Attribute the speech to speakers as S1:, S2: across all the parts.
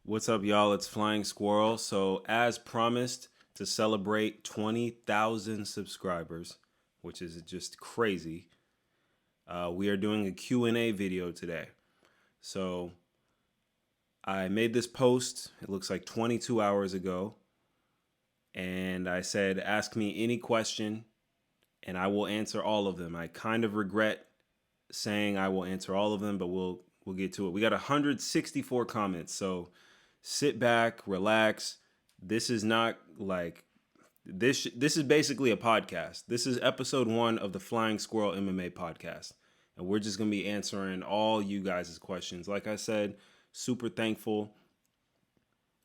S1: What's up, y'all? It's Flying Squirrel. So, as promised, to celebrate 20,000 subscribers, which is just crazy, we are doing a Q&A video today. So, I made this post, it looks like 22 hours ago, and I said, ask me any question, and I will answer all of them. I kind of regret saying I will answer all of them, but we'll get to it. We got 164 comments, so sit back, relax. This is not like this is basically a podcast. This is episode 1 of the Flying Squirrel MMA podcast. And we're just going to be answering all you guys' questions. Like I said, super thankful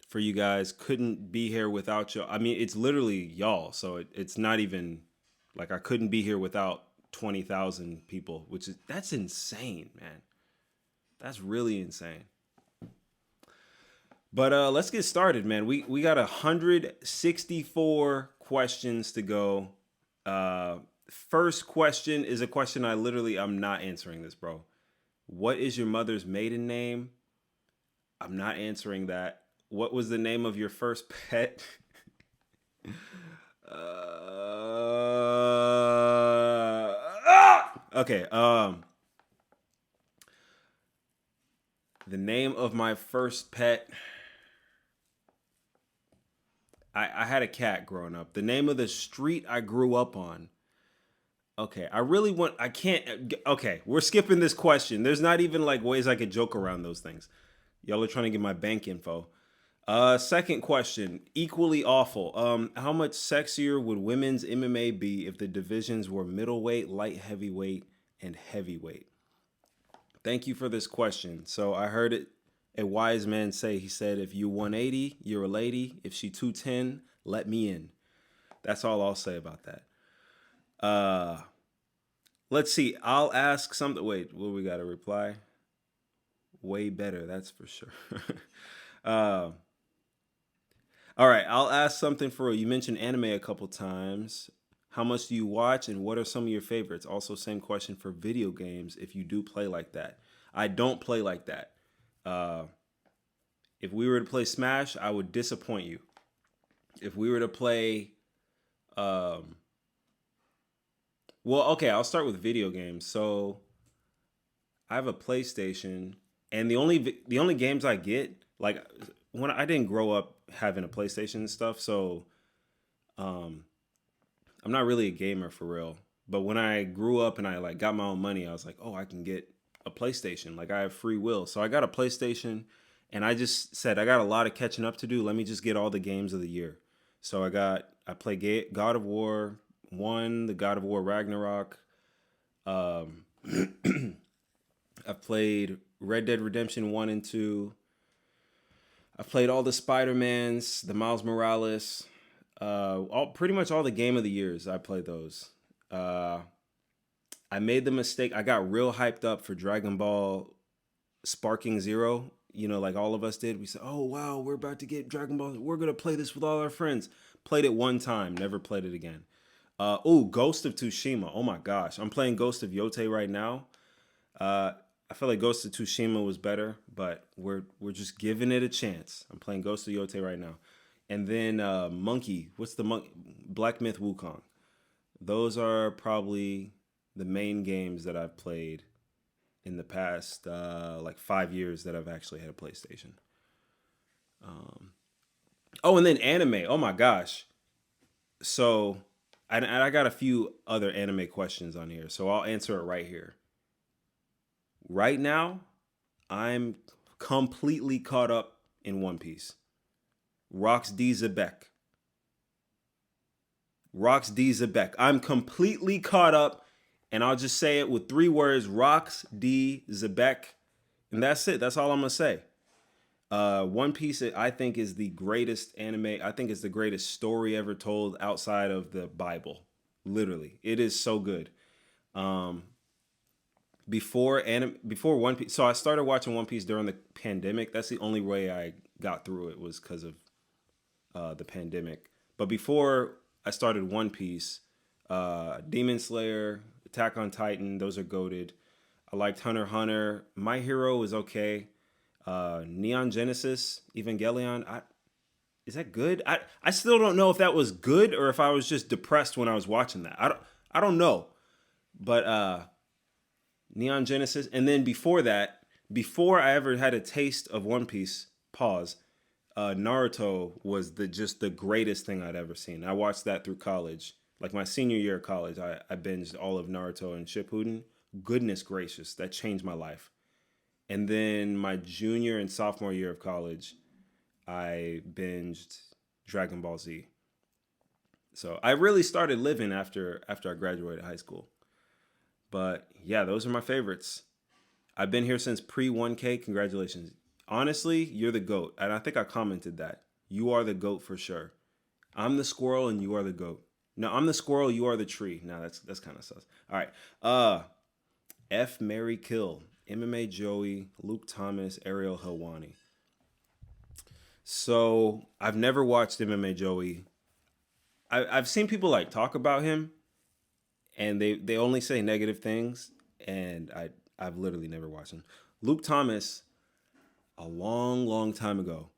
S1: for you guys. Couldn't be here without y'all. I mean, it's literally y'all. So it's not even like I couldn't be here without 20,000 people, that's insane, man. That's really insane. But let's get started, man. We got 164 questions to go. First question is a question I'm not answering this, bro. What is your mother's maiden name? I'm not answering that. What was the name of your first pet? Okay. The name of my first pet. I had a cat growing up. The name of the street I grew up on. Okay, okay, we're skipping this question. There's not even like ways I could joke around those things. Y'all are trying to get my bank info. Second question, equally awful. How much sexier would women's MMA be if the divisions were middleweight, light heavyweight, and heavyweight? Thank you for this question. So I heard it. A wise man say, he said, if you 180, you're a lady. If she 210, let me in. That's all I'll say about that. Let's see. I'll ask something. Wait, what we got to reply? Way better, that's for sure. All right, I'll ask something for you. You mentioned anime a couple times. How much do you watch and what are some of your favorites? Also, same question for video games if you do play like that. I don't play like that. If we were to play Smash, I would disappoint you. If we were to play, well, okay, I'll start with video games. So I have a PlayStation, and the only games I get, like when I didn't grow up having a PlayStation and stuff, so I'm not really a gamer for real. But when I grew up and I like got my own money, I was like, oh, I can get a PlayStation. Like I have free will. So I got a PlayStation and I just said, I got a lot of catching up to do. Let me just get all the games of the year. So I play God of War 1, the God of War Ragnarok. I've played Red Dead Redemption 1 and 2. I've played all the Spider-Mans, the Miles Morales, pretty much all the game of the years. I played those. I made the mistake. I got real hyped up for Dragon Ball Sparking Zero. You know, like all of us did. We said, oh, wow, we're about to get Dragon Ball. We're going to play this with all our friends. Played it one time. Never played it again. Ghost of Tsushima. Oh, my gosh. I'm playing Ghost of Yotei right now. I feel like Ghost of Tsushima was better, but we're just giving it a chance. I'm playing Ghost of Yotei right now. And then Monkey. What's the Monkey? Black Myth Wukong. Those are probably the main games that I've played in the past like 5 years that I've actually had a PlayStation. And then anime. Oh my gosh. So I got a few other anime questions on here, so I'll answer it right here. Right now, I'm completely caught up in One Piece. Rox D. Zebek. Rox D. Zebek. I'm completely caught up, and I'll just say it with 3 words, Rox D. Zebek, and that's it. That's all I'm going to say. One Piece, I think, is the greatest anime. I think it's the greatest story ever told outside of the Bible. Literally. It is so good. Before One Piece, so I started watching One Piece during the pandemic. That's the only way I got through it, was because of the pandemic. But before I started One Piece, Demon Slayer, Attack on Titan, those are goated. I liked Hunter x Hunter. My Hero is okay. Neon Genesis Evangelion. Is that good? I still don't know if that was good or if I was just depressed when I was watching that. I don't know. But Neon Genesis, and then before that, before I ever had a taste of One Piece, pause. Naruto was just the greatest thing I'd ever seen. I watched that through college, like my senior year of college. I binged all of Naruto and Shippuden. Goodness gracious, that changed my life. And then my junior and sophomore year of college, I binged Dragon Ball Z. So I really started living after I graduated high school. But yeah, those are my favorites. I've been here since pre 1K. Congratulations. Honestly, you're the GOAT. And I think I commented that. You are the GOAT for sure. I'm the squirrel and you are the GOAT. No, I'm the squirrel, you are the tree. No, that's kind of sus. All right. F, Marry, Kill. MMA Joey, Luke Thomas, Ariel Helwani. So I've never watched MMA Joey. I've seen people like talk about him, and they only say negative things, and I've literally never watched him. Luke Thomas, a long time ago,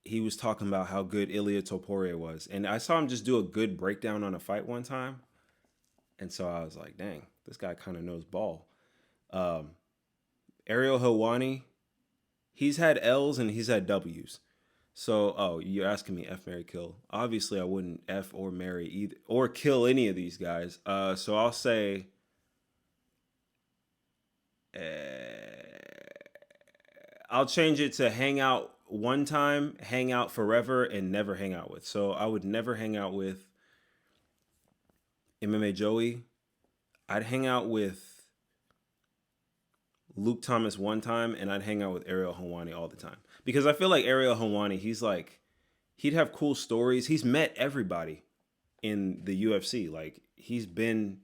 S1: he was talking about how good Ilia Topuria was, and I saw him just do a good breakdown on a fight one time, and so I was like, dang, this guy kind of knows ball. Ariel Helwani, he's had L's and he's had W's. So, you're asking me F, marry, kill. Obviously, I wouldn't F or marry either or kill any of these guys. So I'll say I'll change it to hang out one time, hang out forever, and never hang out with. So I would never hang out with MMA Joey. I'd hang out with Luke Thomas one time, and I'd hang out with Ariel Helwani all the time. Because I feel like Ariel Helwani, he'd have cool stories. He's met everybody in the UFC. Like, he's been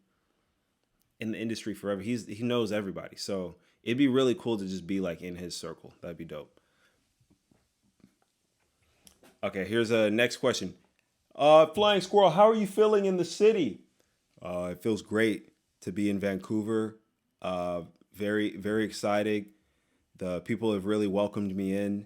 S1: in the industry forever. He knows everybody. So it'd be really cool to just be like in his circle. That'd be dope. Okay, here's a next question. Flying Squirrel, how are you feeling in the city? It feels great to be in Vancouver. Very, very excited. The people have really welcomed me in,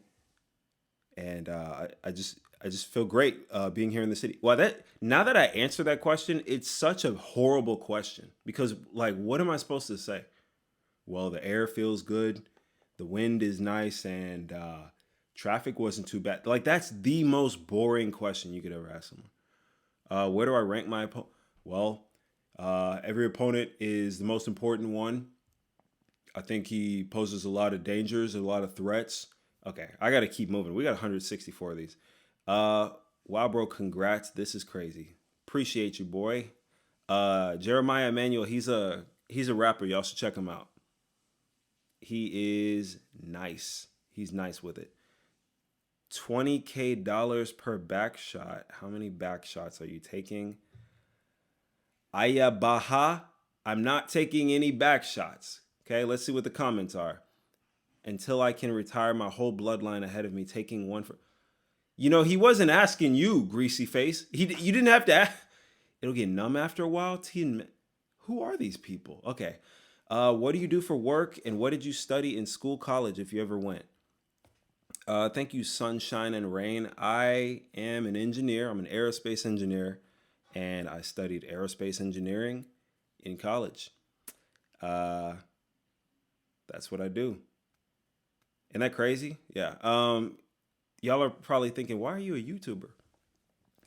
S1: and I just feel great being here in the city. Well, now that I answer that question, it's such a horrible question because, like, what am I supposed to say? Well, the air feels good, the wind is nice, and traffic wasn't too bad. Like, that's the most boring question you could ever ask someone. Where do I rank my opponent? Well, every opponent is the most important one. I think he poses a lot of dangers, a lot of threats. Okay, I got to keep moving. We got 164 of these. Wow, bro, congrats. This is crazy. Appreciate you, boy. Jeremiah Emanuel, he's a rapper. Y'all should check him out. He is nice. He's nice with it. $20K per back shot. How many back shots are you taking? Ayabaha, I'm not taking any back shots. Okay, let's see what the comments are. Until I can retire my whole bloodline ahead of me, taking one for... he wasn't asking you, greasy face. You didn't have to ask. It'll get numb after a while. Who are these people? Okay. What do you do for work, and what did you study in school, college, if you ever went? Thank you, Sunshine and Rain. I am an engineer. I'm an aerospace engineer, and I studied aerospace engineering in college. That's what I do. Isn't that crazy? Yeah. Y'all are probably thinking, why are you a YouTuber?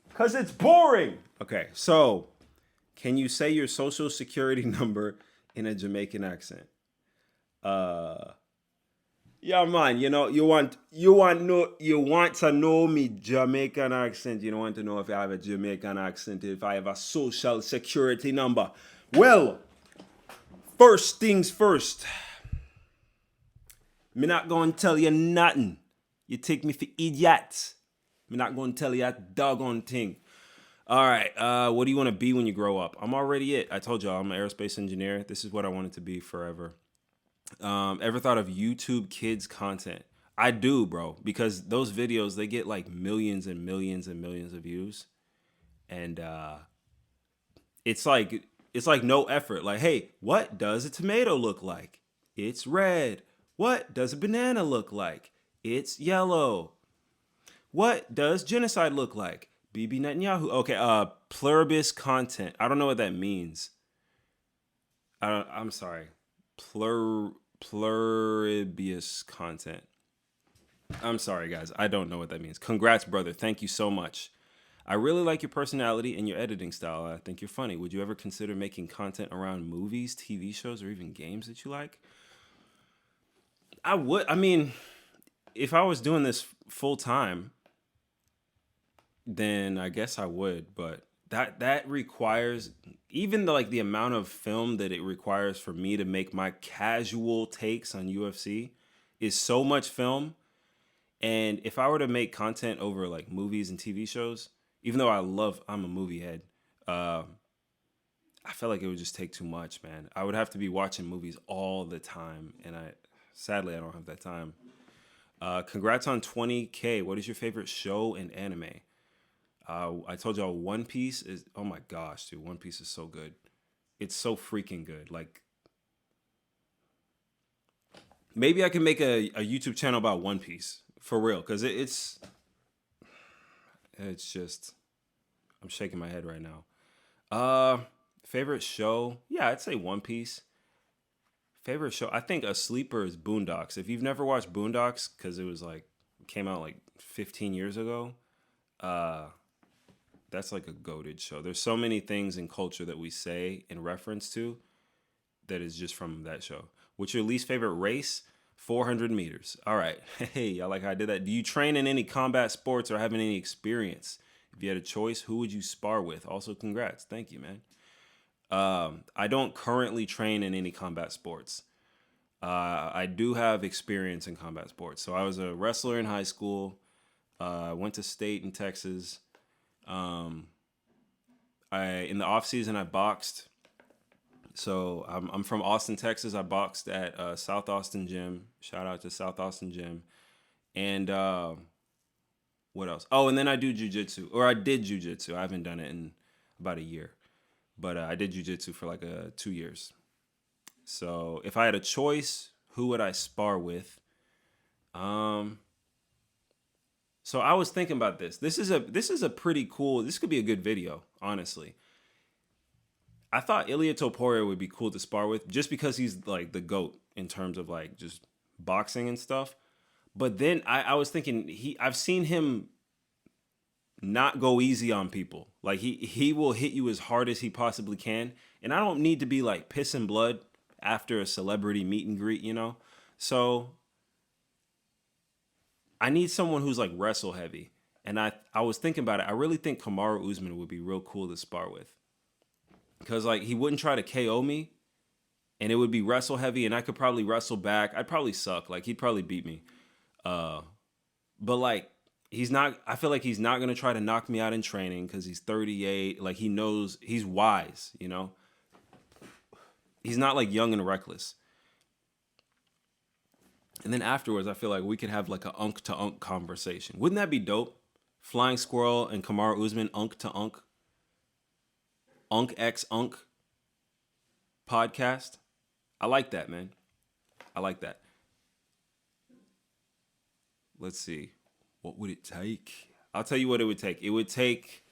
S1: Because it's boring. Okay, so can you say your social security number in a Jamaican accent? Yeah, man. You want to know me Jamaican accent. You don't want to know if I have a Jamaican accent, if I have a social security number. Well, first things first. Me not gonna tell you nothing. You take me for idiot. Me not gonna tell you that doggone thing. All right, what do you want to be when you grow up? I'm already it. I told y'all I'm an aerospace engineer. This is what I wanted to be forever. Ever thought of YouTube kids content? I do, bro, because those videos, they get like millions and millions and millions of views. And it's like no effort. Like, hey, what does a tomato look like? It's red. What does a banana look like? It's yellow. What does genocide look like? Bibi Netanyahu. Okay, pluribus content. I don't know what that means. I'm sorry. Pluribus content. I'm sorry, guys. I don't know what that means. Congrats, brother. Thank you so much. I really like your personality and your editing style. I think you're funny. Would you ever consider making content around movies, TV shows, or even games that you like? I would. I mean, if I was doing this full time, then I guess I would. But that requires, even the amount of film that it requires for me to make my casual takes on UFC is so much film. And if I were to make content over like movies and TV shows, even though I'm a movie head, I feel like it would just take too much, man. I would have to be watching movies all the time, and sadly I don't have that time. Congrats on 20K. What is your favorite show and anime? I told y'all One Piece is, oh my gosh, dude, One Piece is so good. It's so freaking good. Like, maybe I can make a YouTube channel about One Piece for real, because it's just, I'm shaking my head right now. Favorite show? Yeah, I'd say One Piece. Favorite show? I think a sleeper is Boondocks. If you've never watched Boondocks, because it came out like 15 years ago, that's like a goated show. There's so many things in culture that we say in reference to that is just from that show. What's your least favorite race? 400 meters. All right. Hey, I like how I did that. Do you train in any combat sports or have any experience? If you had a choice, who would you spar with? Also, congrats. Thank you, man. I don't currently train in any combat sports. I do have experience in combat sports. So I was a wrestler in high school. I went to state in Texas. In the off season, I boxed. So I'm from Austin, Texas. I boxed at South Austin Gym. Shout out to South Austin Gym. And what else? Oh, and then I do jujitsu, or I did jujitsu. I haven't done it in about a year, but I did jujitsu for like 2 years. So if I had a choice, who would I spar with? So I was thinking about this. This is a pretty cool. This could be a good video, honestly. I thought Ilia Topuria would be cool to spar with, just because he's like the GOAT in terms of like just boxing and stuff. But then I was thinking I've seen him not go easy on people. Like he will hit you as hard as he possibly can, and I don't need to be like pissing blood after a celebrity meet and greet, you know. So I need someone who's like wrestle heavy, and I was thinking about it. I really think Kamaru Usman would be real cool to spar with. Because, like, he wouldn't try to KO me, and it would be wrestle heavy, and I could probably wrestle back. I'd probably suck. Like, he'd probably beat me. But, like, I feel like he's not going to try to knock me out in training because he's 38. Like, he knows, he's wise, you know? He's not, like, young and reckless. And then afterwards, I feel like we could have, like, a unk-to-unk conversation. Wouldn't that be dope? Flying Squirrel and Kamaru Usman, unk-to-unk. Unk X Unk podcast. I like that, man. I like that. Let's see. What would it take? I'll tell you what it would take. It would take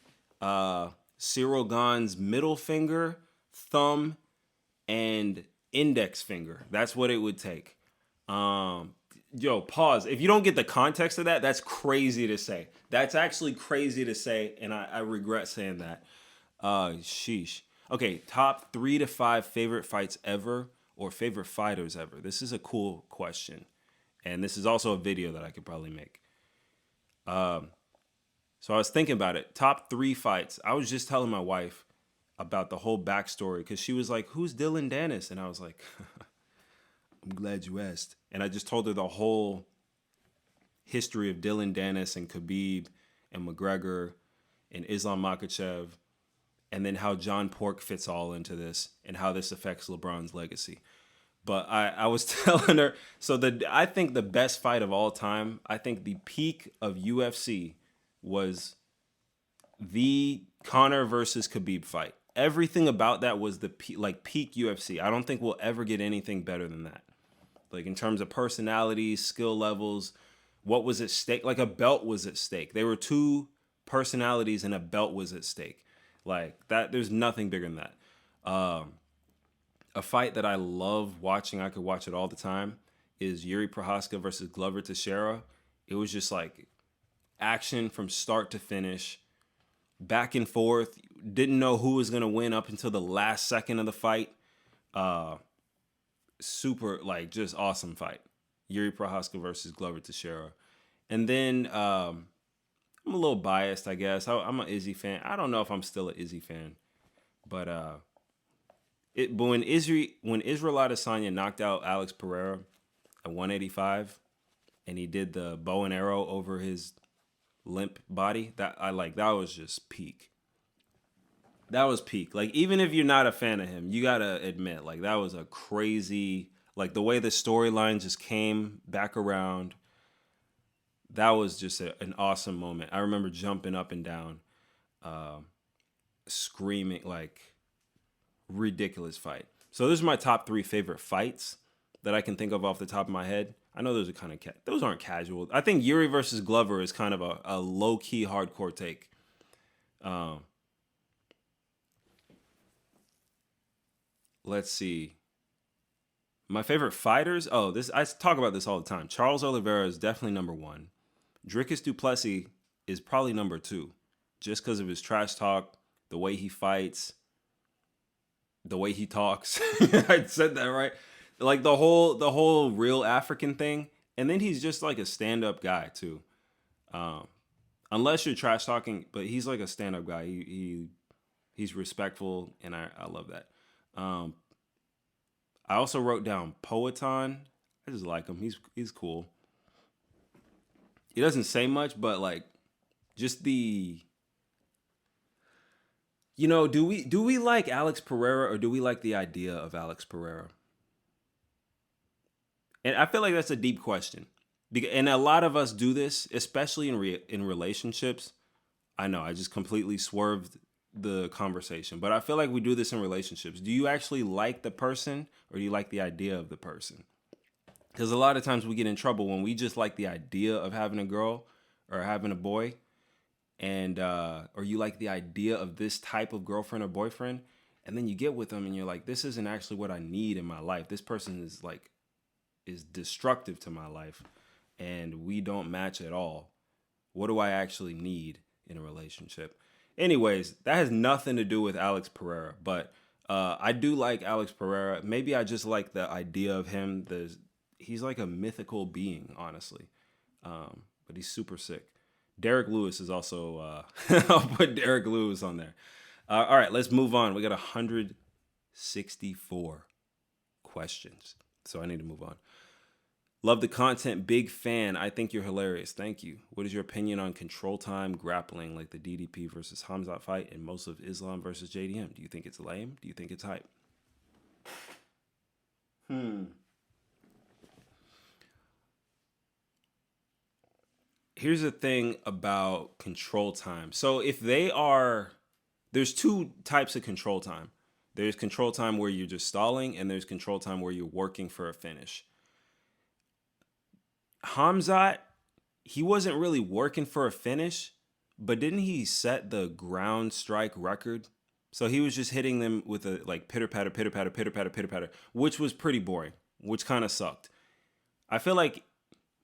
S1: Cyril Gahn's middle finger, thumb, and index finger. That's what it would take. Yo, pause. If you don't get the context of that, that's crazy to say. That's actually crazy to say, and I regret saying that. Sheesh. Okay, top 3 to 5 favorite fights ever, or favorite fighters ever. This is a cool question, and this is also a video that I could probably make. So I was thinking about it. Top 3 fights. I was just telling my wife about the whole backstory, because she was like, "Who's Dylan Dennis?" And I was like, "I'm glad you asked." And I just told her the whole history of Dylan Dennis and Khabib and McGregor and Islam Makhachev. And then how John Pork fits all into this and how this affects LeBron's legacy. But I was telling her, so I think the best fight of all time, I think the peak of UFC was the Conor versus Khabib fight. Everything about that was the peak UFC. I don't think we'll ever get anything better than that. Like in terms of personalities, skill levels, what was at stake? Like a belt was at stake. There were two personalities and a belt was at stake. Like that, there's nothing bigger than that. A fight that I love watching, I could watch it all the time, is Yuri Prohaska versus Glover Teixeira. It was just like action from start to finish, back and forth. Didn't know who was gonna win up until the last second of the fight. Super, like, just awesome fight. Yuri Prohaska versus Glover Teixeira. And then I'm a little biased, I guess. I'm an Izzy fan. I don't know if I'm still an Izzy fan, but when Israel Adesanya knocked out Alex Pereira at 185, and he did the bow and arrow over his limp body, that was just peak. That was peak. Like, even if you're not a fan of him, you gotta admit, like, that was a crazy, like, the way the storyline just came back around. That was just an awesome moment. I remember jumping up and down, screaming, like, ridiculous fight. So those are my top 3 favorite fights that I can think of off the top of my head. I know those are kind of those aren't casual. I think Yuri versus Glover is kind of a low key hardcore take. Let's see. My favorite fighters. Oh, I talk about this all the time. Charles Oliveira is definitely number 1. Dricus du Plessis is probably number 2, just because of his trash talk, the way he fights, the way he talks. I said that right. Like the whole real African thing, and then he's just like a stand-up guy too. Unless you're trash talking, but he's like a stand-up guy. He's respectful, and I love that. I also wrote down Poetan. I just like him. He's cool. He doesn't say much, but like just the, do we like Alex Pereira, or do we like the idea of Alex Pereira? And I feel like that's a deep question. And a lot of us do this, especially in relationships. I know I just completely swerved the conversation, but I feel like we do this in relationships. Do you actually like the person, or do you like the idea of the person? Because a lot of times we get in trouble when we just like the idea of having a girl or having a boy, and or you like the idea of this type of girlfriend or boyfriend, and then you get with them and you're like, this isn't actually what I need in my life. This person is destructive to my life, and we don't match at all. What do I actually need in a relationship? Anyways, that has nothing to do with Alex Pereira, but I do like Alex Pereira. Maybe I just like the idea of him. He's like a mythical being, honestly, but he's super sick. Derek Lewis is also, I'll put Derek Lewis on there. All right, let's move on. We got 164 questions, so I need to move on. Love the content. Big fan. I think you're hilarious. Thank you. What is your opinion on control time grappling, like the DDP versus Hamzat fight and most of Islam versus JDM? Do you think it's lame? Do you think it's hype? Here's the thing about control time. So there's 2 types of control time. There's control time where you're just stalling, and there's control time where you're working for a finish. Hamzat, he wasn't really working for a finish, but didn't he set the ground strike record? So he was just hitting them with a like pitter patter, pitter patter, pitter patter, pitter patter, which was pretty boring, which kind of sucked. I feel like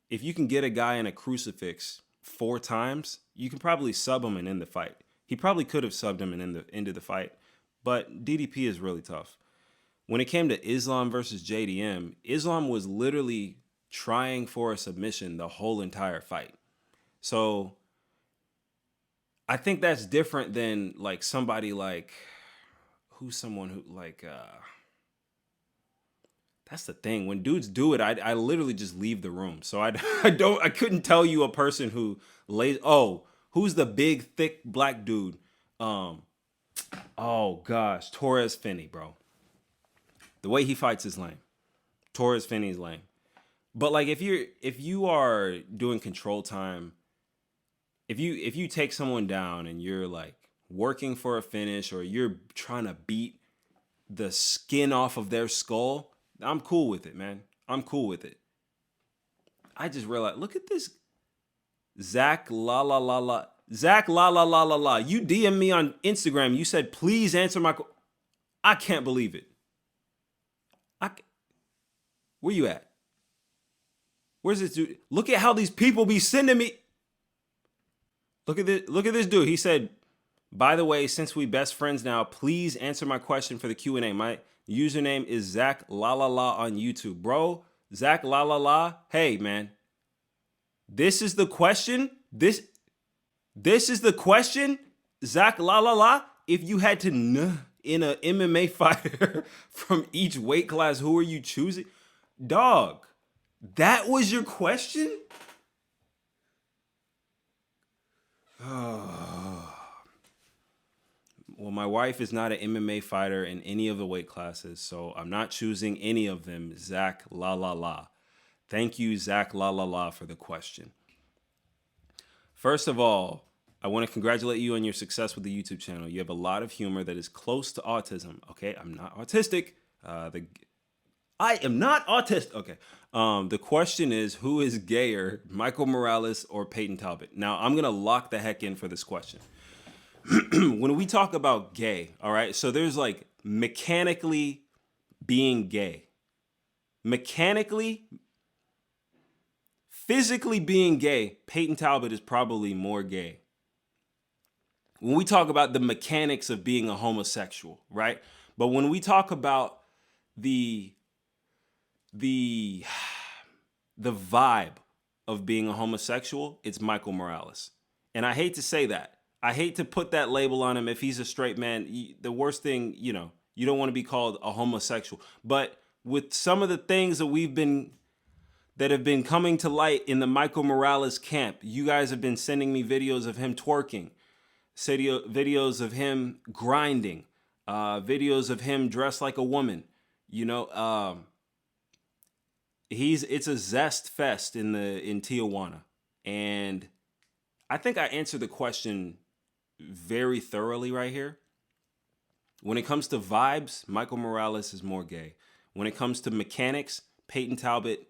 S1: if you can get a guy in a crucifix 4 times, you can probably sub him and end the fight. He probably could have subbed him and ended the fight, but DDP is really tough. When it came to Islam versus JDM, Islam was literally trying for a submission the whole entire fight. So I think that's different than like somebody like that's the thing. When dudes do it, I literally just leave the room. So I couldn't tell you a person who lays. Oh, who's the big thick black dude? Oh gosh, Torres Finney, bro. The way he fights is lame. Torres Finney is lame. But like if you are doing control time, if you take someone down and you're like working for a finish, or you're trying to beat the skin off of their skull, I'm cool with it, man. I'm cool with it. I just realized, look at this. Zach la la la la. Zach la la la la la. You DM me on Instagram. You said, please answer my I can't believe it. Where you at? Where's this dude? Look at how these people be sending me. Look at this dude. He said, by the way, since we best friends now, please answer my question for the Q&A. My username is Zach La La La on YouTube. Bro, Zach La La La. Hey, man. This is the question. This is the question. Zach La La La. If you had to in a MMA fighter from each weight class, who are you choosing? Dog, that was your question? Well, my wife is not an MMA fighter in any of the weight classes, so I'm not choosing any of them. Zach La La La. Thank you, Zach La La La, for the question. First of all, I want to congratulate you on your success with the YouTube channel. You have a lot of humor that is close to autism. Okay, I'm not autistic. I am not autistic. Okay. The question is, who is gayer, Michael Morales or Peyton Talbot? Now, I'm going to lock the heck in for this question. When we talk about gay, all right, so there's like mechanically being gay. Mechanically, physically being gay, Peyton Talbot is probably more gay. When we talk about the mechanics of being a homosexual, right? But when we talk about the vibe of being a homosexual, it's Michael Morales. And I hate to say that. I hate to put that label on him. If he's a straight man, the worst thing, you don't want to be called a homosexual. But with some of the things that have been coming to light in the Michael Morales camp, you guys have been sending me videos of him twerking, videos of him grinding, videos of him dressed like a woman. It's a zest fest in Tijuana. And I think I answered the question very thoroughly right here. When it comes to vibes, Michael Morales is more gay. When it comes to mechanics, Peyton Talbot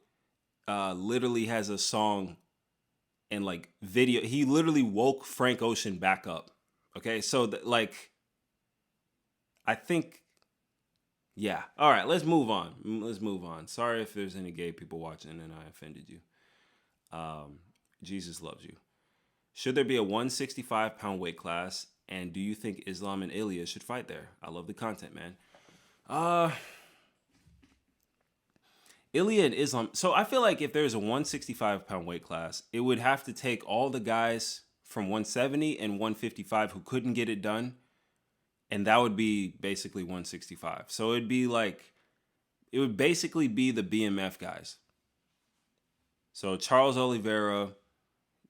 S1: literally has a song and like video. He literally woke Frank Ocean back up. Okay, so I think, yeah. All right, let's move on. Sorry if there's any gay people watching and I offended you. Jesus loves you. Should there be a 165-pound weight class? And do you think Islam and Ilya should fight there? I love the content, man. Ilya and Islam. So I feel like if there's a 165-pound weight class, it would have to take all the guys from 170 and 155 who couldn't get it done. And that would be basically 165. So it would basically be the BMF guys. So Charles Oliveira,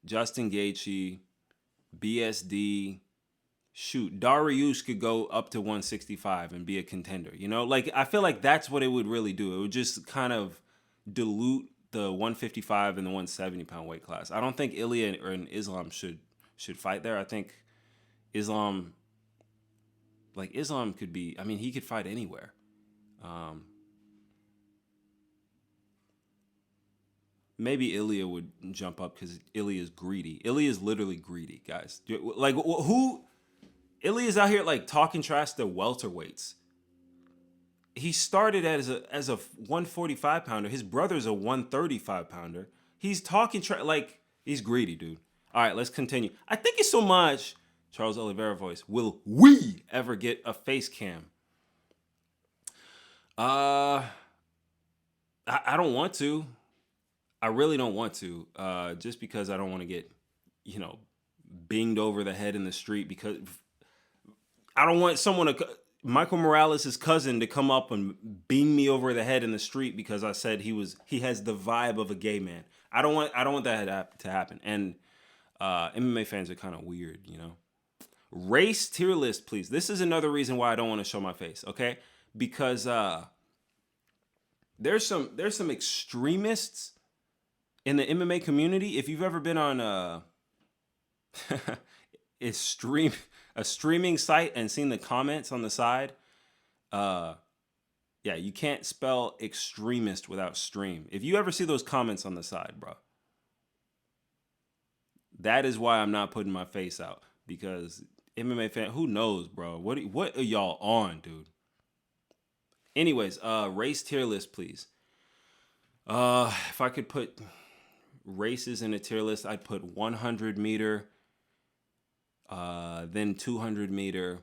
S1: Justin Gaethje, BSD, Dariush could go up to 165 and be a contender. I feel like that's what it would really do. It would just kind of dilute the 155 and the 170-pound weight class. I don't think Ilya and Islam should fight there. I think Islam could be, he could fight anywhere. Maybe Ilya would jump up because Ilya is greedy. Ilya is literally greedy, guys. Like, who? Ilya's out here like talking trash to welterweights. He started as a 145 pounder. His brother's a 135 pounder. He's talking trash, like he's greedy, dude. All right, let's continue. I thank you so much, Charles Oliveira voice. Will we ever get a face cam? I don't want to. I really don't want to, just because I don't want to get, binged over the head in the street, because I don't want Michael Morales' cousin to come up and bing me over the head in the street because I said he has the vibe of a gay man. I don't want that to happen. And MMA fans are kind of weird, Race tier list, please. This is another reason why I don't want to show my face, okay? Because there's some extremists in the MMA community. If you've ever been on a streaming site and seen the comments on the side, Yeah, you can't spell extremist without stream. If you ever see those comments on the side, bro, that is why I'm not putting my face out. Because MMA fan, who knows, bro? What are y'all on, dude? Anyways, race tier list, please. If I could put races in a tier list, I'd put 100 meter, then 200 meter,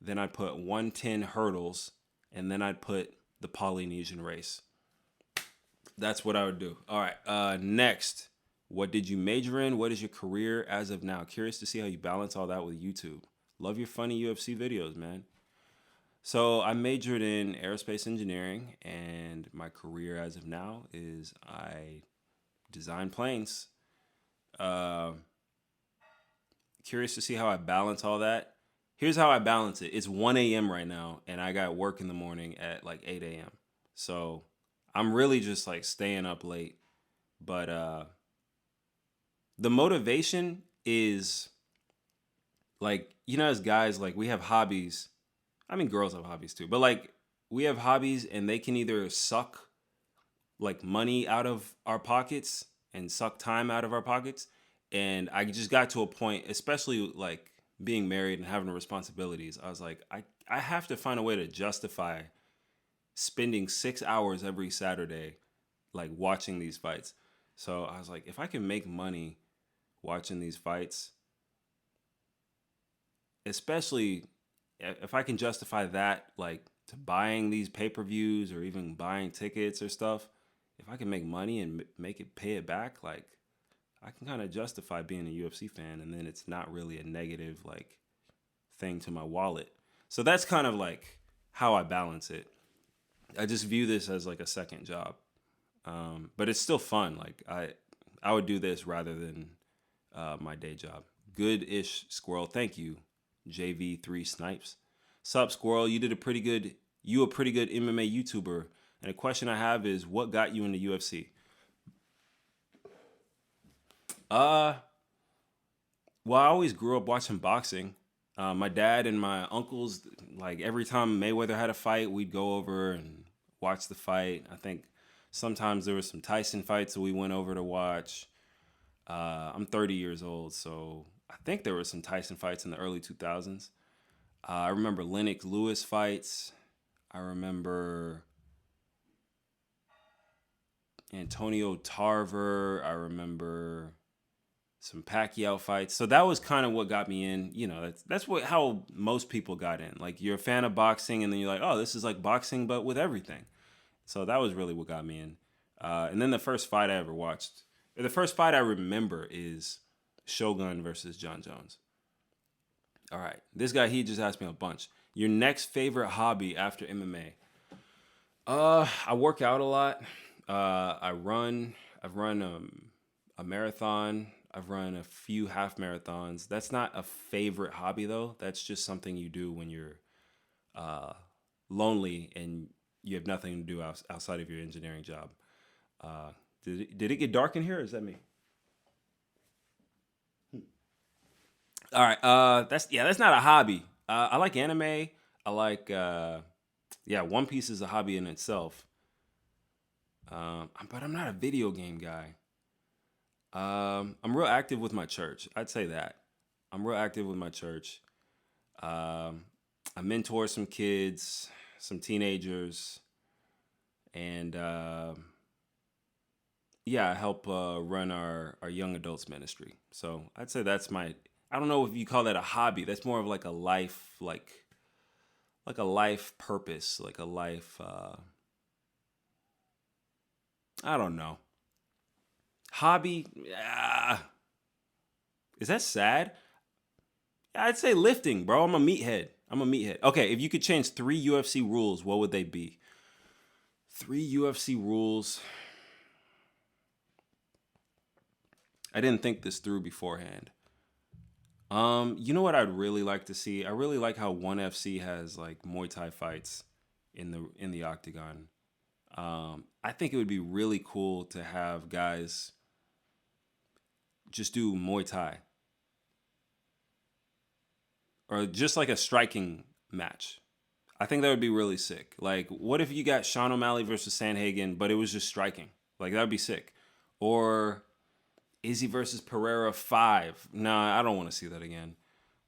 S1: then I'd put 110 hurdles, and then I'd put the Polynesian race. That's what I would do. All right. Next, what did you major in? What is your career as of now? Curious to see how you balance all that with YouTube. Love your funny UFC videos, man. So I majored in aerospace engineering, and my career as of now is I design planes. Curious to see how I balance all that. Here's how I balance it. It's 1 a.m. right now, and I got work in the morning at like 8 a.m. So I'm really just like staying up late. But the motivation is like, as guys, like we have hobbies. I mean, girls have hobbies too, but like we have hobbies and they can either suck like money out of our pockets and suck time out of our pockets. And I just got to a point, especially like being married and having responsibilities. I was like, I have to find a way to justify spending 6 hours every Saturday, like watching these fights. So I was like, if I can make money watching these fights, especially if I can justify that, like to buying these pay-per-views or even buying tickets or stuff, if I can make money and make it pay it back, like I can kind of justify being a UFC fan, and then it's not really a negative like thing to my wallet. So that's kind of like how I balance it. I just view this as like a second job, but it's still fun. Like I would do this rather than my day job. Good-ish Squirrel, thank you, JV3 Snipes. Sup Squirrel, you a pretty good MMA YouTuber. And a question I have is, what got you into UFC? Well, I always grew up watching boxing. My dad and my uncles, like every time Mayweather had a fight, we'd go over and watch the fight. I think sometimes there were some Tyson fights that we went over to watch. I'm 30 years old, so I think there were some Tyson fights in the early 2000s. I remember Lennox Lewis fights. I remember Antonio Tarver. I remember some Pacquiao fights. So that was kind of what got me in. That's how most people got in. Like you're a fan of boxing, and then you're like, oh, this is like boxing, but with everything. So that was really what got me in. And then the first fight I ever watched, or the first fight I remember, is Shogun versus John Jones. All right, this guy, he just asked me a bunch. Your next favorite hobby after MMA? I work out a lot. I've run a marathon. I've run a few half marathons. That's not a favorite hobby though. That's just something you do when you're lonely and you have nothing to do outside of your engineering job. Did it get dark in here, or is that me? All right. That's not a hobby. I like anime. I like One Piece is a hobby in itself. But I'm not a video game guy. I'm real active with my church. I'd say that. I'm real active with my church. I mentor some kids, some teenagers, and I help run our young adults ministry. So I'd say that's I don't know if you call that a hobby. That's more of like a life, like a life purpose, like a life. I don't know. Hobby? Is that sad? I'd say lifting, bro. I'm a meathead. Okay, if you could change 3 UFC rules, what would they be? 3 UFC rules. I didn't think this through beforehand. You know what I'd really like to see? I really like how ONE FC has like Muay Thai fights in the octagon. I think it would be really cool to have guys just do Muay Thai. Or just like a striking match. I think that would be really sick. Like, what if you got Sean O'Malley versus Sanhagen, but it was just striking? Like, that would be sick. Or Izzy versus Pereira 5. Nah, I don't want to see that again.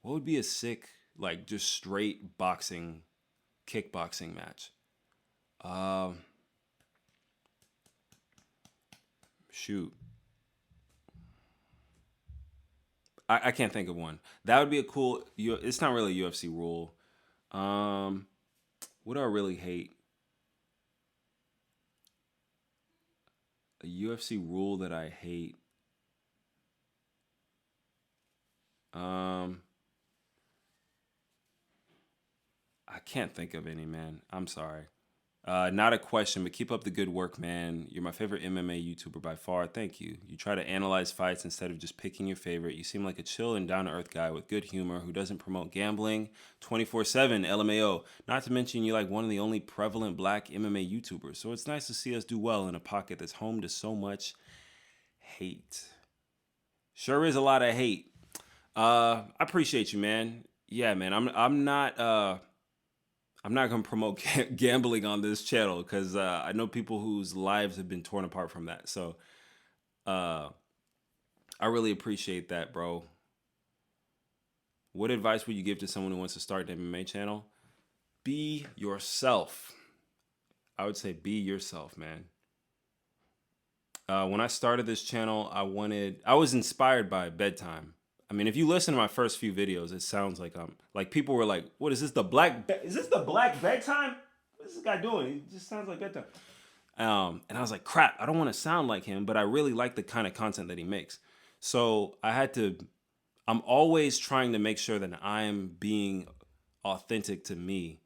S1: What would be a sick, like, just straight boxing, kickboxing match? Shoot. I can't think of one. That would be a cool. It's not really a UFC rule. What do I really hate? A UFC rule that I hate. I can't think of any, man. I'm sorry. Not a question, but keep up the good work, man. You're my favorite MMA YouTuber by far. Thank you. You try to analyze fights instead of just picking your favorite. You seem like a chill and down-to-earth guy with good humor who doesn't promote gambling 24/7, LMAO. Not to mention you're like one of the only prevalent black MMA YouTubers. So it's nice to see us do well in a pocket that's home to so much hate. Sure is a lot of hate. I appreciate you, man. Yeah, man. I'm not going to promote gambling on this channel because I know people whose lives have been torn apart from that. So I really appreciate that, bro. What advice would you give to someone who wants to start an MMA channel? Be yourself. I would say be yourself, man. When I started this channel, I was inspired by bedtime. I mean, if you listen to my first few videos, it sounds like people were like, "What is this? Is this the black bedtime? What is this guy doing? It just sounds like bedtime." And I was like, "Crap! I don't want to sound like him, but I really like the kind of content that he makes." So I'm always trying to make sure that I'm being authentic to me,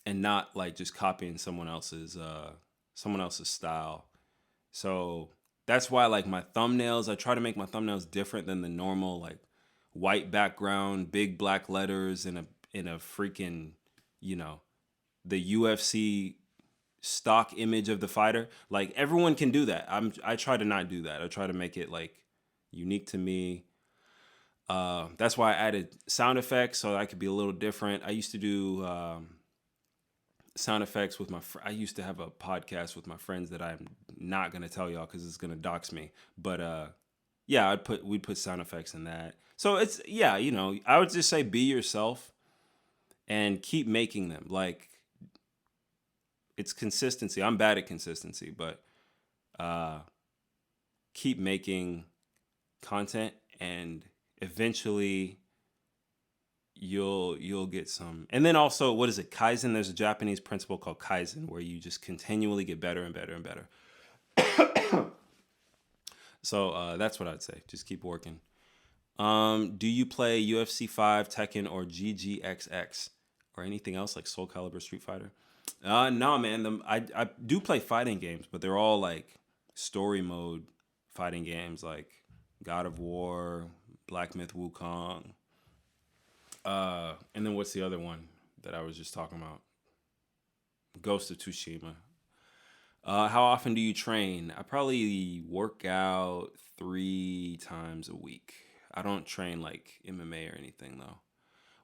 S1: and not like just copying someone else's style. So that's why like my thumbnails, I try to make my thumbnails different than the normal like white background, big black letters in a freaking, the UFC stock image of the fighter. Like everyone can do that. I try to not do that. I try to make it like unique to me. That's why I added sound effects so I could be a little different. I used to do sound effects with I used to have a podcast with my friends that I'm not gonna tell y'all because it's gonna dox me. But yeah, we'd put sound effects in that. So it's I would just say be yourself and keep making them. Like it's consistency. I'm bad at consistency, but keep making content and eventually you'll get some. And then also, what is it? Kaizen. There's a Japanese principle called Kaizen where you just continually get better and better and better. So that's what I'd say. Just keep working. Do you play UFC 5, Tekken, or GGXX? Or anything else like Soul Calibur, Street Fighter? No, man. I do play fighting games, but they're all like story mode fighting games like God of War, Black Myth Wukong. And then what's the other one that I was just talking about? Ghost of Tsushima. How often do you train? I probably work out 3 times a week. I don't train like MMA or anything though.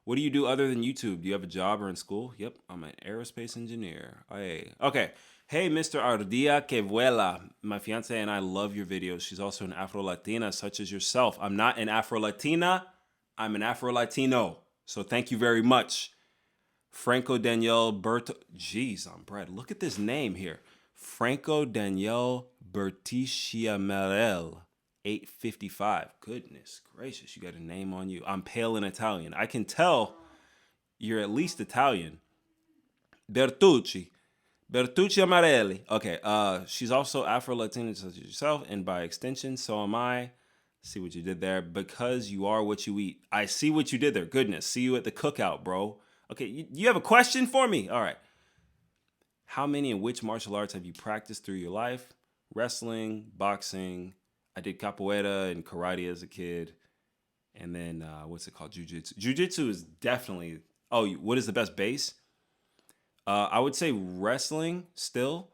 S1: What do you do other than YouTube? Do you have a job or in school? Yep, I'm an aerospace engineer. Hey. Okay. Hey, Mr. Ardilla que vuela. My fiance and I love your videos. She's also an Afro-Latina such as yourself. I'm not an Afro-Latina. I'm an Afro-Latino. So thank you very much. Franco Daniel Jeez, I'm Brad. Look at this name here. Franco Daniel Bertisciamarel, 855. Goodness gracious, you got a name on you. I'm pale in Italian. I can tell you're at least Italian. Bertucci Amarelli. Okay, she's also Afro-Latina such as yourself, and by extension, so am I. See what you did there. Because you are what you eat. I see what you did there. Goodness. See you at the cookout, bro. Okay, you have a question for me? All right. How many and which martial arts have you practiced through your life? Wrestling, boxing. I did capoeira and karate as a kid. And then, what's it called? Jiu-jitsu. Jiu-jitsu is definitely... Oh, what is the best base? I would say wrestling still.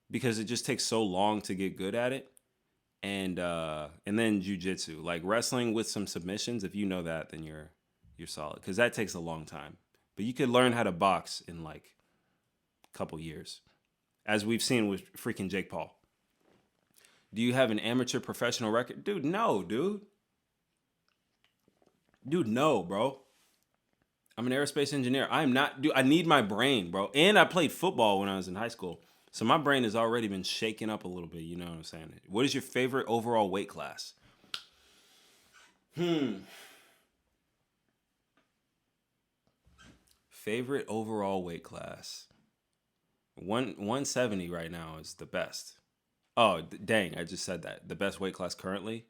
S1: Because it just takes so long to get good at it. And then jiu-jitsu, like wrestling with some submissions. If you know that, then you're solid, because that takes a long time. But you could learn how to box in like a couple years, as we've seen with freaking Jake Paul. Do you have an amateur professional record? Dude, no, dude. Dude, no, bro. I'm an aerospace engineer. I am not, dude, I need my brain, bro. And I played football when I was in high school. So my brain has already been shaken up a little bit. You know what I'm saying? What is your favorite overall weight class? Favorite overall weight class. 170 right now is the best. Oh, dang, I just said that. The best weight class currently?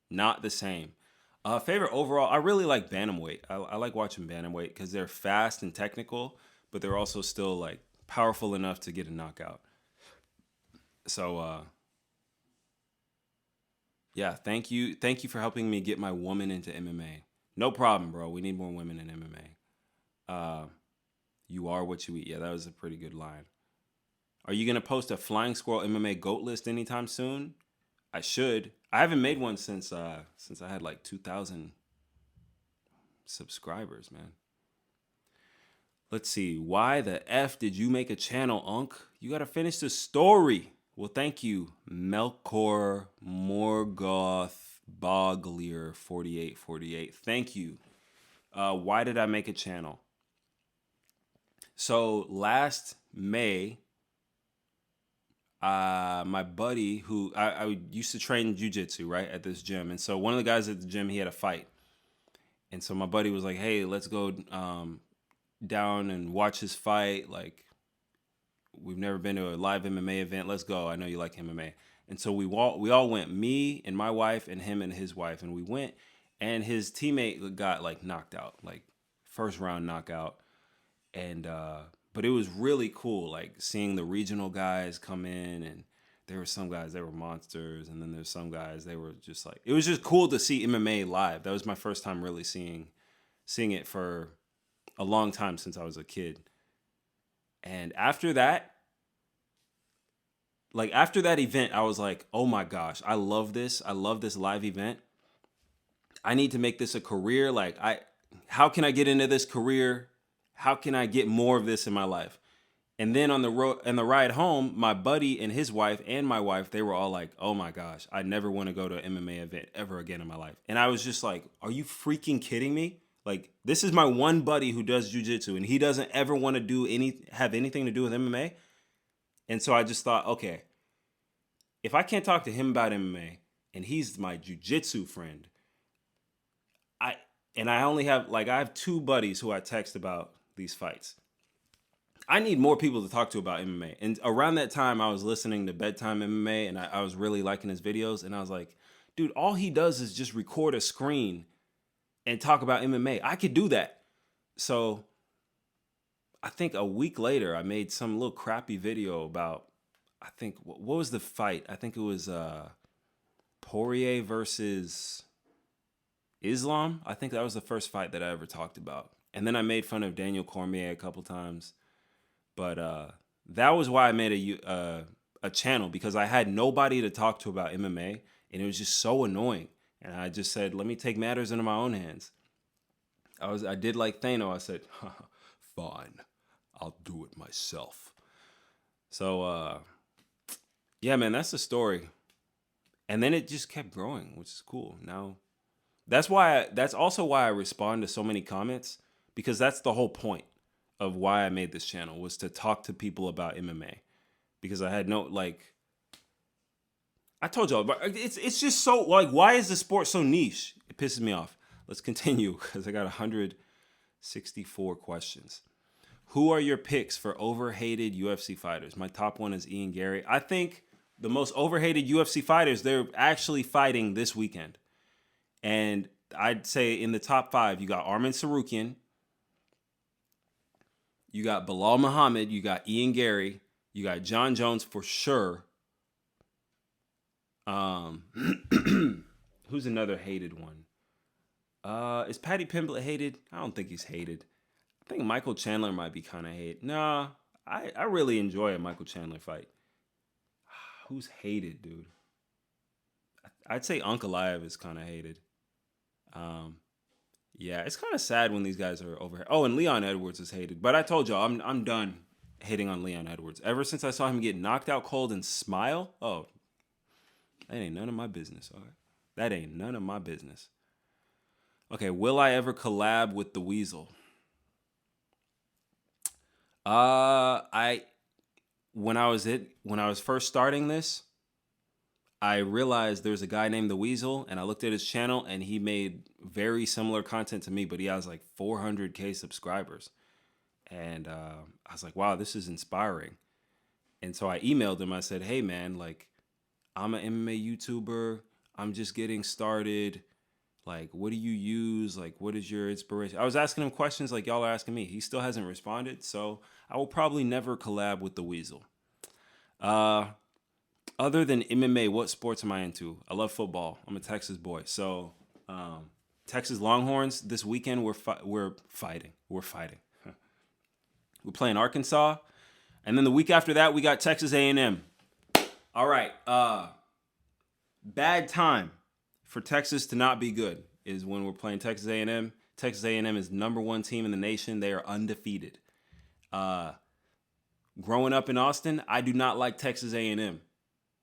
S1: Not the same. Favorite overall, I really like bantamweight. I like watching bantamweight because they're fast and technical, but they're also still like powerful enough to get a knockout. So yeah, thank you for helping me get my woman into MMA. No problem, bro. We need more women in MMA. You are what you eat. Yeah, that was a pretty good line. Are you gonna post a Flying Squirrel MMA GOAT list anytime soon? I should. I haven't made one since I had like 2,000 subscribers, man. Let's see. Why the F did you make a channel, Unc? You gotta finish the story. Well, thank you, Melkor Morgoth Boglier 4848. Thank you. Why did I make a channel? So last May, my buddy who I used to train jujitsu, right, at this gym. And so one of the guys at the gym, he had a fight. And so my buddy was like, hey, let's go down and watch his fight. Like, we've never been to a live MMA event. Let's go. I know you like MMA. And so we all went, me and my wife and him and his wife. And we went, and his teammate got like knocked out, like first round knockout. And but it was really cool, like seeing the regional guys come in, and there were some guys, they were monsters, and then there's some guys, they were just like, it was just cool to see MMA live. That was my first time really seeing it for a long time, since I was a kid. And after that event, I was like, oh my gosh, I love this. I love this live event. I need to make this a career. Like, how can I get into this career? How can I get more of this in my life? And then on the ride home, my buddy and his wife and my wife, they were all like, oh my gosh, I never want to go to an MMA event ever again in my life. And I was just like, are you freaking kidding me? Like, this is my one buddy who does jujitsu, and he doesn't ever want to have anything to do with MMA. And so I just thought, okay, if I can't talk to him about MMA, and he's my jujitsu friend, I have two buddies who I text about these fights. I need more people to talk to about MMA. And around that time, I was listening to Bedtime MMA, and I was really liking his videos. And I was like, dude, all he does is just record a screen and talk about MMA. I could do that. So I think a week later, I made some little crappy video about, I think, what was the fight? I think it was Poirier versus Islam. I think that was the first fight that I ever talked about. And then I made fun of Daniel Cormier a couple times. But that was why I made a channel, because I had nobody to talk to about MMA, and it was just so annoying. And I just said, let me take matters into my own hands. I did like Thanos. I said, fine, I'll do it myself. So yeah, man, that's the story. And then it just kept growing, which is cool. Now, that's also why I respond to so many comments, because that's the whole point of why I made this channel, was to talk to people about MMA, because I had I told y'all, but it's just so, like, why is the sport so niche? It pisses me off. Let's continue, because I got 164 questions. Who are your picks for overhated UFC fighters? My top one is Ian Gary. I think the most overhated UFC fighters, they're actually fighting this weekend. And I'd say in the top 5, you got Arman Tsarukyan, you got Bilal Muhammad, you got Ian Gary, you got John Jones for sure. Who's another hated one? Is Paddy Pimblett hated? I don't think he's hated. I think Michael Chandler might be kind of hated. Nah, I really enjoy a Michael Chandler fight. Who's hated, dude? I'd say Ankalaev is kind of hated. Yeah, it's kind of sad when these guys are over here. Oh, and Leon Edwards is hated, but I told y'all I'm done hating on Leon Edwards. Ever since I saw him get knocked out cold and smile, oh, that ain't none of my business. All right, that ain't none of my business. Okay, will I ever collab with the Weasel? I when I was first starting this, I realized there's a guy named the Weasel, and I looked at his channel, and he made very similar content to me, but he has like 400K subscribers. And I was like, wow, this is inspiring. And so I emailed him. I said, hey, man, like, I'm an MMA YouTuber. I'm just getting started. Like, what do you use? Like, what is your inspiration? I was asking him questions like y'all are asking me. He still hasn't responded. So I will probably never collab with the Weasel. Other than MMA, what sports am I into? I love football. I'm a Texas boy. So Texas Longhorns, this weekend, we're fighting. We're fighting. We're playing Arkansas. And then the week after that, we got Texas A&M. All right. Bad time for Texas to not be good is when we're playing Texas A&M. Texas A&M is #1 team in the nation. They are undefeated. Growing up in Austin, I do not like Texas A&M.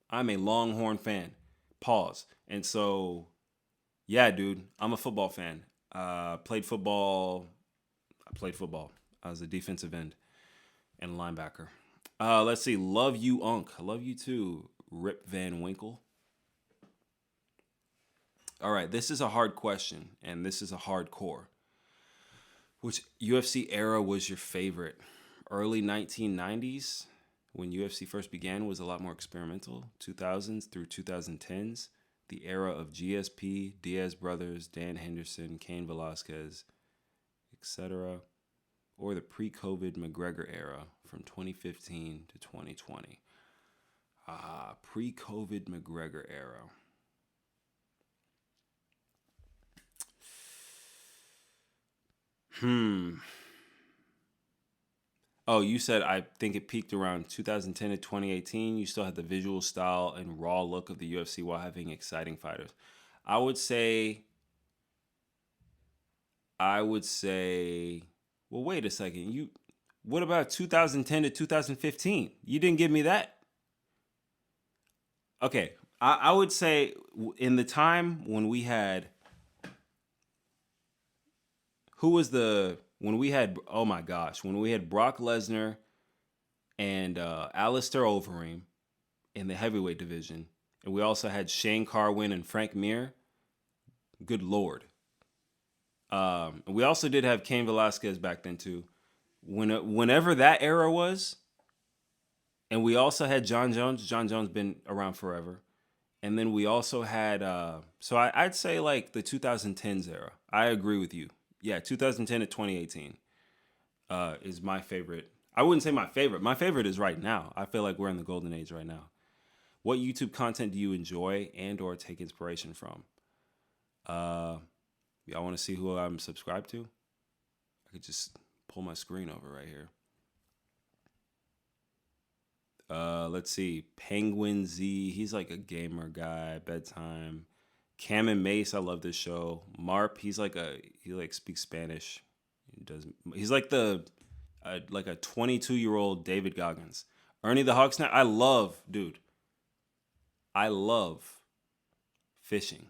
S1: I'm a Longhorn fan. Pause. And so, yeah, dude, I'm a football fan. Played football. I was a defensive end and a linebacker. Let's see. Love you, Unk. I love you too, Rip Van Winkle. All right, this is a hard question, and this is a hardcore. Which UFC era was your favorite? Early 1990s, when UFC first began, was a lot more experimental. 2000s through 2010s, the era of GSP, Diaz brothers, Dan Henderson, Cain Velasquez, etc., or the pre-COVID McGregor era from 2015 to 2020. Pre-COVID McGregor era. Oh, you said I think it peaked around 2010 to 2018. You still had the visual style and raw look of the UFC while having exciting fighters. I would say, well, wait a second. What about 2010 to 2015? You didn't give me that. Okay, I would say in the time when we had, oh my gosh, when we had Brock Lesnar and Alistair Overeem in the heavyweight division, and we also had Shane Carwin and Frank Mir. Good Lord. We also did have Cain Velasquez back then too. Whenever that era was, and we also had John Jones. John Jones been around forever. And then we also had, so I'd say like the 2010s era. I agree with you. Yeah, 2010 to 2018 is my favorite. I wouldn't say my favorite. My favorite is right now. I feel like we're in the golden age right now. What YouTube content do you enjoy and or take inspiration from? Y'all want to see who I'm subscribed to? I could just pull my screen over right here. Let's see. Penguin Z. He's like a gamer guy. Bedtime. Cam and Mace. I love this show. Marp. He speaks Spanish. He's like a 22-year-old David Goggins. Ernie the Hawk Snap. I love fishing.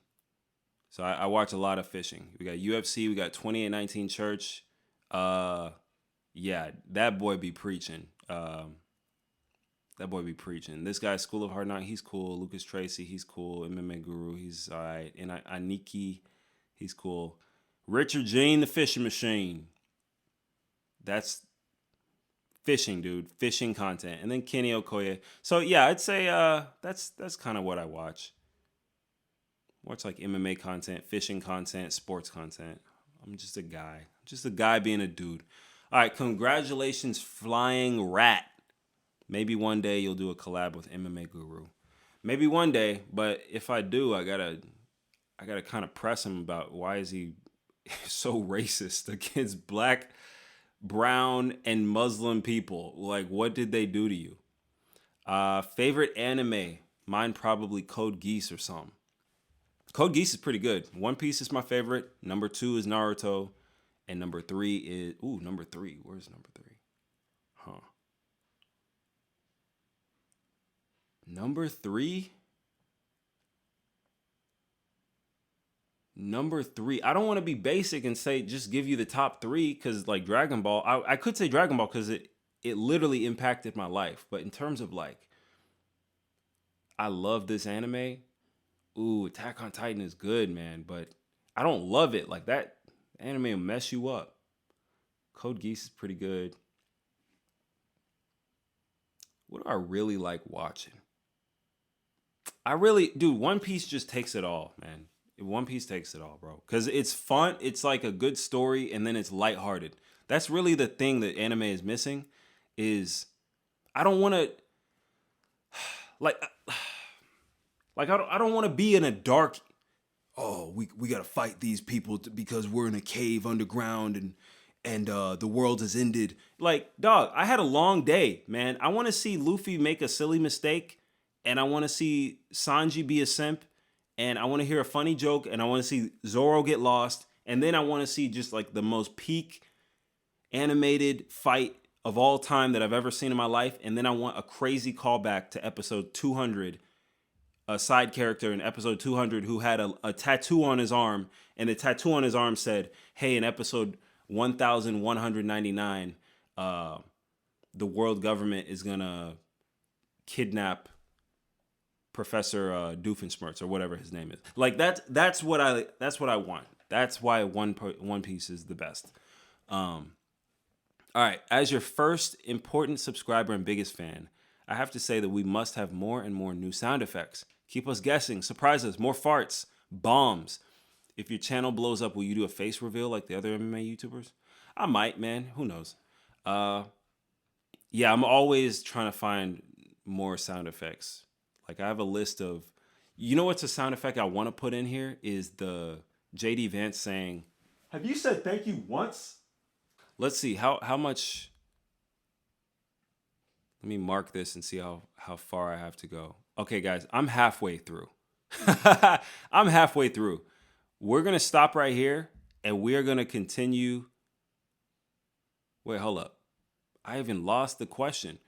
S1: So I watch a lot of fishing. We got UFC. We got 2819 Church. Yeah, that boy be preaching. This guy, School of Hard Knocks, he's cool. Lucas Tracy, he's cool. MMA Guru, he's all right. And Aniki, he's cool. Richard Jean, the fishing machine. That's fishing, dude. Fishing content. And then Kenny Okoye. So yeah, I'd say that's kind of what I watch. Watch like MMA content, fishing content, sports content. I'm just a guy being a dude. All right, congratulations, Flying Rat. Maybe one day you'll do a collab with MMA Guru. Maybe one day, but if I do, I gotta kind of press him about why is he so racist against black, brown, and Muslim people. Like, what did they do to you? Favorite anime? Mine probably Code Geass or something. Code Geass is pretty good. One Piece is my favorite. Number 2 is Naruto. And number 3 is... Ooh, number 3. Where's number 3? Huh. Number 3? Number 3. I don't want to be basic and say just give you the top 3 because like Dragon Ball. I could say Dragon Ball because it literally impacted my life. But in terms of like, I love this anime. Ooh, Attack on Titan is good, man. But I don't love it. Like that anime will mess you up. Code Geass is pretty good. What do I really like watching? Dude, One Piece just takes it all, man. One Piece takes it all, bro. Because it's fun. It's like a good story, and then it's lighthearted. That's really the thing that anime is missing. Is I don't want to like I don't want to be in a dark. Oh, we gotta fight these people because we're in a cave underground and the world has ended. Like, dog, I had a long day, man. I want to see Luffy make a silly mistake, and I want to see Sanji be a simp, and I want to hear a funny joke, and I want to see Zoro get lost, and then I want to see just like the most peak animated fight of all time that I've ever seen in my life, and then I want a crazy callback to episode 200, a side character in episode 200 who had a tattoo on his arm, and the tattoo on his arm said, hey, in episode 1199, the world government is gonna kidnap Professor Doofenshmirtz or whatever his name is. Like that's what I want. That's why One Piece is the best. All right, as your first important subscriber and biggest fan, I have to say that we must have more and more new sound effects. Keep us guessing, surprise us, more farts, bombs. If your channel blows up, will you do a face reveal like the other MMA YouTubers? I might, man. Who knows? Yeah, I'm always trying to find more sound effects. Like I have a list of, you know what's a sound effect I want to put in here is the JD Vance saying, have you said thank you once? Let's see, how much, let me mark this and see how far I have to go. Okay, guys, I'm halfway through. I'm halfway through. We're going to stop right here and we're going to continue. Wait, hold up. I even lost the question.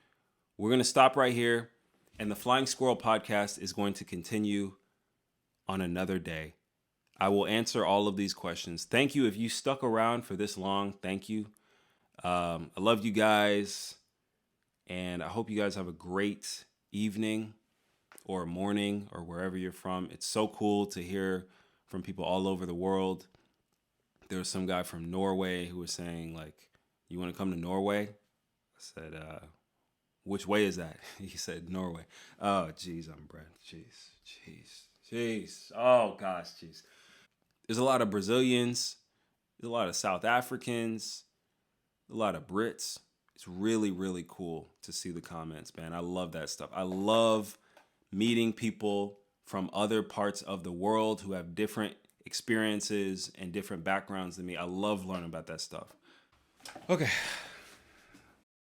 S1: We're going to stop right here and the Flying Squirrel podcast is going to continue on another day. I will answer all of these questions. Thank you if you stuck around for this long. Thank you. I love you guys. And I hope you guys have a great evening or morning or wherever you're from. It's so cool to hear from people all over the world. There was some guy from Norway who was saying, like, you want to come to Norway? I said, which way is that? He said, Norway. Oh, geez, I'm Brad. Jeez. Oh, gosh, jeez. There's a lot of Brazilians. There's a lot of South Africans. A lot of Brits. It's really, really cool to see the comments, man. I love that stuff. I love meeting people from other parts of the world who have different experiences and different backgrounds than me. I love learning about that stuff. Okay,